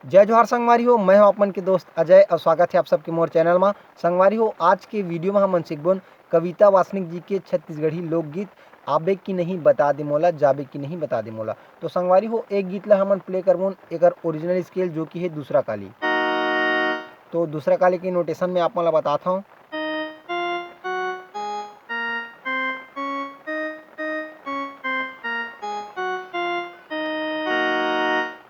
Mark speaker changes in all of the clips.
Speaker 1: जय जोहार संगवारी हो, मैं हूं अपन के दोस्त अजय और स्वागत है आप सबके मोर चैनल में। संगवारी हो, आज के वीडियो में हम सीखबोन कविता वासनिक जी के छत्तीसगढ़ी लोकगीत आबे की नहीं बता दे मोला, जाबे की नहीं बता दे मोला। तो संगवारी हो, एक गीत ला हमन प्ले करबोन एकर ओरिजिनल स्केल जो कि है दूसरा काली। तो दूसरा काली के नोटेशन में आप मला बताता हूँ।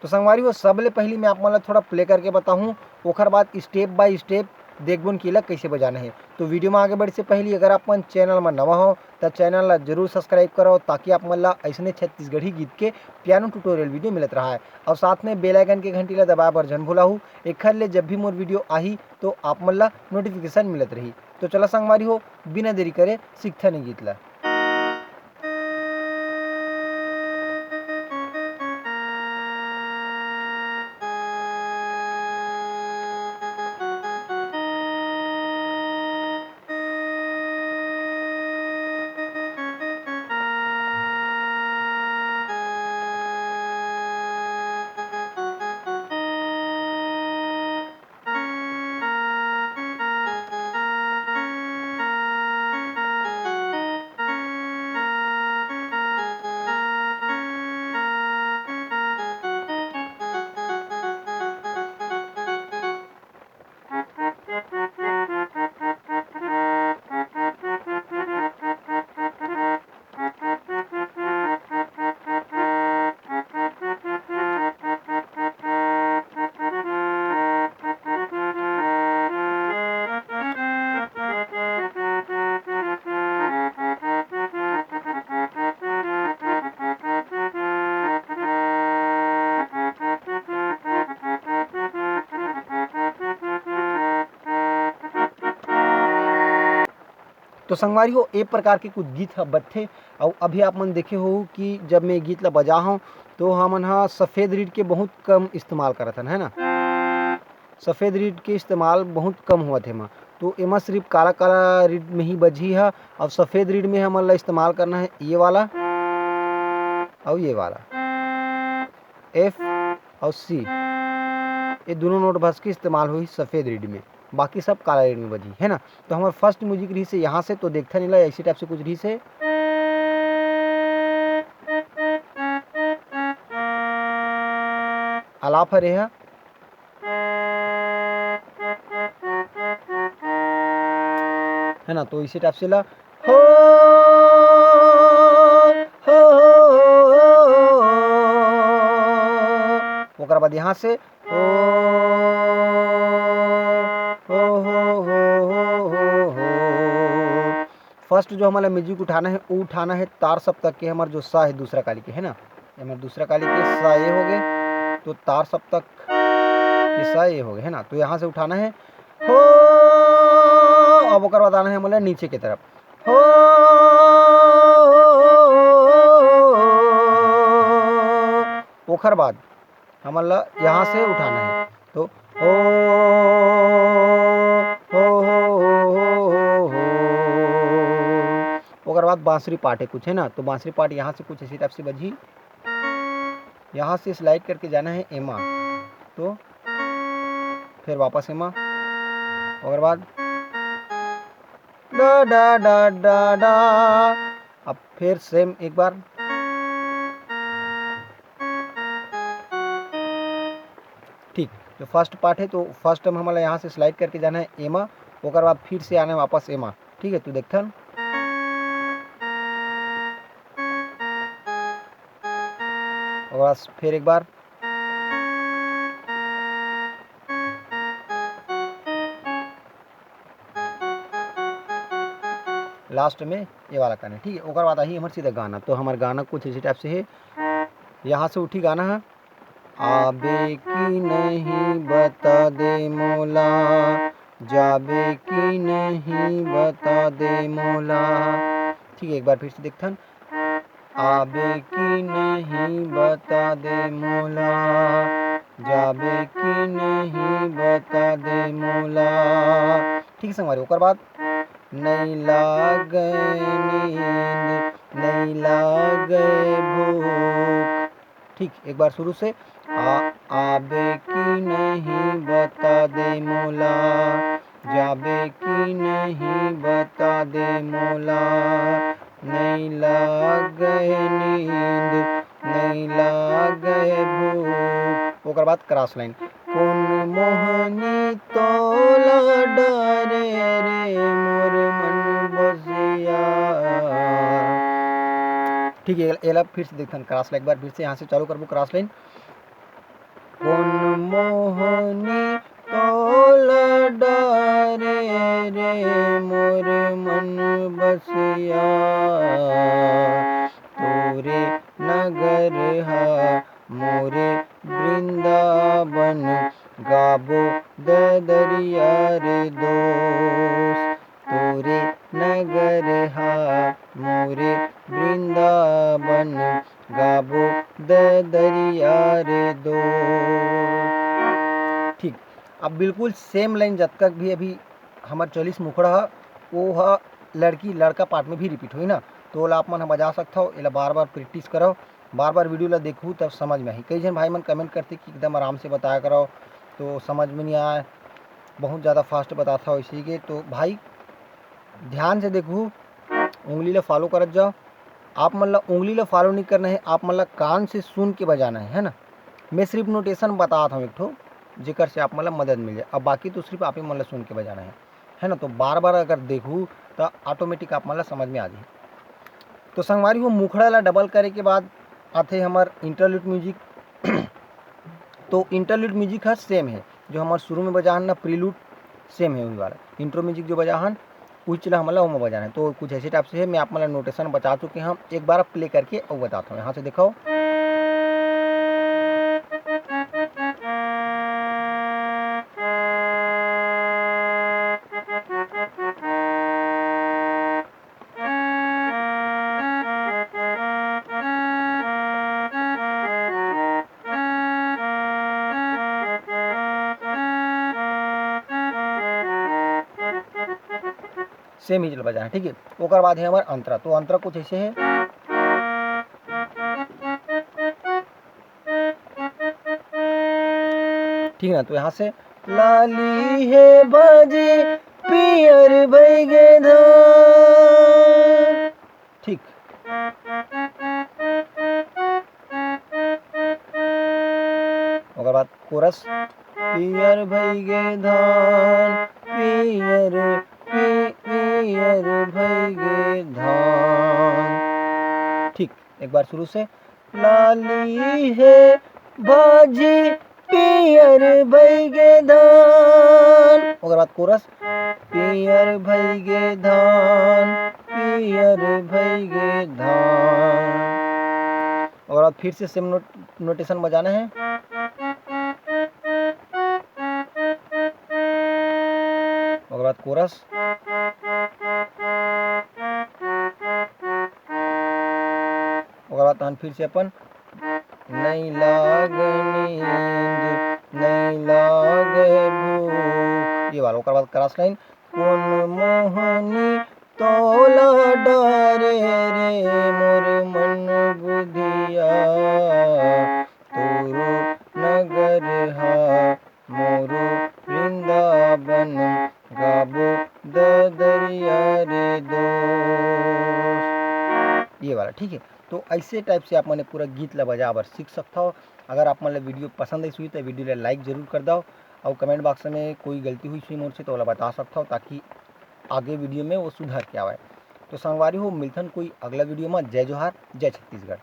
Speaker 1: तो संगवारी हो, सबले पहली मैं आप मन ला थोड़ा प्ले करके बताऊँ, ओकर बाद स्टेप बाय स्टेप देखबोन कि एला कैसे बजाना है। तो वीडियो में आगे बढ़े से पहले अगर आप मन चैनल में नवा हो तो चैनल ला जरूर सब्सक्राइब करो, ताकि आप मन ला ऐसने छत्तीसगढ़ी गीत के पियानो ट्यूटोरियल वीडियो मिलत रहा है। और साथ में बेल आइकन के घंटी ला दबाए बर जन भूलाहू, एखर ले जब भी मोर वीडियो आही तो आप मन ला नोटिफिकेशन मिलत रही। तो चला संगवारी हो, बिना देरी करे सीखते नहीं गीत ला। तो संगवारी हो, एक प्रकार के कुछ गीत ह बजथे। और अभी आप मन देखे हो कि जब मैं गीत ला बजा हूँ तो हमन हा सफ़ेद रीड के बहुत कम इस्तेमाल करत हन, है ना। सफ़ेद रीड के इस्तेमाल बहुत कम होत है। तो एमा सिर्फ काला काला रीड में ही बजी है। और सफ़ेद रीड में हमन ला इस्तेमाल करना है ये वाला और ये वाला, एफ और सी। ये दोनों नोट बस के इस्तेमाल हुई सफ़ेद रीड में, बाकी सब काला रीड में बजी, है ना। तो हमारे फर्स्ट म्यूजिक रही से यहाँ से, तो देखता नहीं ला ऐसी टाइप से कुछ रही से। आलाप है रेहा, है ना। तो इसी टाइप से ला हो हो, ओकर बाद यहाँ से हो फर्स्ट जो हमारा म्यूजिक उठाना है वो उठाना है तार सप्तक के। हमारे जो सा है दूसरा काली के, है ना। हमारे दूसरा काली के सा ये हो गए, तो तार सप्तक के सा ये हो गए, है ना। तो यहाँ से उठाना है हो। अब ओकर बाद आना है हमारे नीचे की तरफ हो। ओकर बाद हमारा यहाँ से उठाना है, तो हो ओकर बाद बांसुरी पार्ट है कुछ, है ना। तो बांसुरी पार्ट यहाँ से कुछ इसी टाइप से बजी, यहाँ से स्लाइड करके जाना है एमा, तो फिर वापस एमा, और बाद डा डा डा डा डा। अब फिर सेम एक बार, ठीक। जो फर्स्ट पार्ट है तो फर्स्ट टाइम हमारा यहाँ से स्लाइड करके जाना है एमा, ओकर बाद फिर से आना है वापस एमा, ठीक है। तो देखते और फिर एक बार लास्ट में ये वाला करना है, ठीक है। ओकर बाद आई हमारे सीधा गाना। तो हमारे गाना कुछ इसी टाइप से है, यहाँ से उठी गाना है आबे की नहीं बता दे मोला, जाबे की नहीं बता दे मोला, ठीक है। एक बार फिर से देखते हैं, आबे की नहीं बता दे मोला, जाबे की नहीं बता दे मोला, ठीक है संगवारी। ओकर बाद नहीं लागे नींद, नहीं लागे भूख, ठीक। एक बार शुरू से आबे की नहीं बता दे मोला, जाबे की नहीं बता दे मोला, नहीं लागे नींद नहीं लागे भूख। ओकर बाद क्रॉस लाइन, कौन मोहनी तोला डरे रे मोर मन बसिया। ठीक है, एला फिर से देखते हैं क्रॉस लाइन, एक बार फिर से यहाँ से चालू करबो क्रॉस लाइन। कौन मोहनी तोला डरे रे मोर मन बसिया, तोरे नगर हा मोरे वृंदावन, गाबो दरिया रे दोस्त, तोरे नगर हा मोरे वृंदावन, गाबो दरिया रे दोस्त। ठीक, अब बिल्कुल सेम लाइन जब तक भी अभी हमार 40 मुखड़ा है वो है लड़की लड़का पार्ट में भी रिपीट हुई ना, तो ओला आप मन बजा सकता हो। एला बार बार प्रैक्टिस करो, बार बार वीडियो ला देखूँ तब समझ में आई। कई जन भाई मन कमेंट करते कि एकदम आराम से बताया करो तो समझ में नहीं आए, बहुत ज़्यादा फास्ट बताता हो इसी के। तो भाई ध्यान से देखूँ, उंगली ला फॉलो करत जाओ। आप मन ला उंगली ला फॉलो नहीं करना है, आप मन ला कान से सुन के बजाना है ना। मैं सिर्फ नोटेशन बताता हूँ एक ठो जिकर से आप मन ला मदद मिल जाए, अब बाकी तो सिर्फ आप ही मन ला सुन के बजाना है ना। तो बार बार अगर देखूँ तो ऑटोमेटिक आप मन ला समझ में आ जाए। तो संगवारी हो मुखड़ा ला डबल करे के बाद आते हमार इंटरलूड म्यूजिक। तो इंटरलूड म्यूजिक है सेम है जो हमारे शुरू में बजाहन ना, प्रीलूड सेम है वही वाला। इंट्रो म्यूजिक जो बजाहन उस चला हमारा वो बजाना है। तो कुछ ऐसे टाइप से है, मैं आप मतलब नोटेशन बता चुके हैं, एक बार प्ले करके और बताता हूँ। यहाँ से देखो, सेम ही चल बजाना है। ठीक है, ओकर बाद है हमारा अंतरा। तो अंतरा कुछ ऐसे है, ठीक है ना। तो यहाँ से लाली है बाजे पियर बैगे धान, ठीक। ओकर बाद कोरस, पियर बैगे धान पियर पियर भैगे धान, ठीक। एक बार शुरू से, लाली है बाजी पियर भैगे धान। ओकर बाद कोरस, पियर भैगे धान पियर भैगे धान। और अब फिर से सेम नोटेशन बजाना है। ओकर बाद कोरस, ओकर बाद तहन फिर से अपन नहीं लागे नींद नहीं लागे भूख, ये वाला। ओकर बाद क्रॉस लाइन, कौन मोहनी तोला डरे रे मोर मन बुधिया, तोरो नगर हा मोरो वृंदावन, गाबो दरिया रे दोस्त, ये वाला। ठीक है, तो ऐसे टाइप से आप मैंने पूरा गीत ला बजाबर सीख सकता हो। अगर आप मतलब वीडियो पसंद आई हुई तो वीडियो ला लाइक जरूर कर दो, और कमेंट बॉक्स में कोई गलती हुई सुई मोर से तो वाला बता सकता हो, ताकि आगे वीडियो में वो सुधार के आवे। तो संगवारी हो मिलथन कोई अगला वीडियो में। जय जोहार, जय छत्तीसगढ़।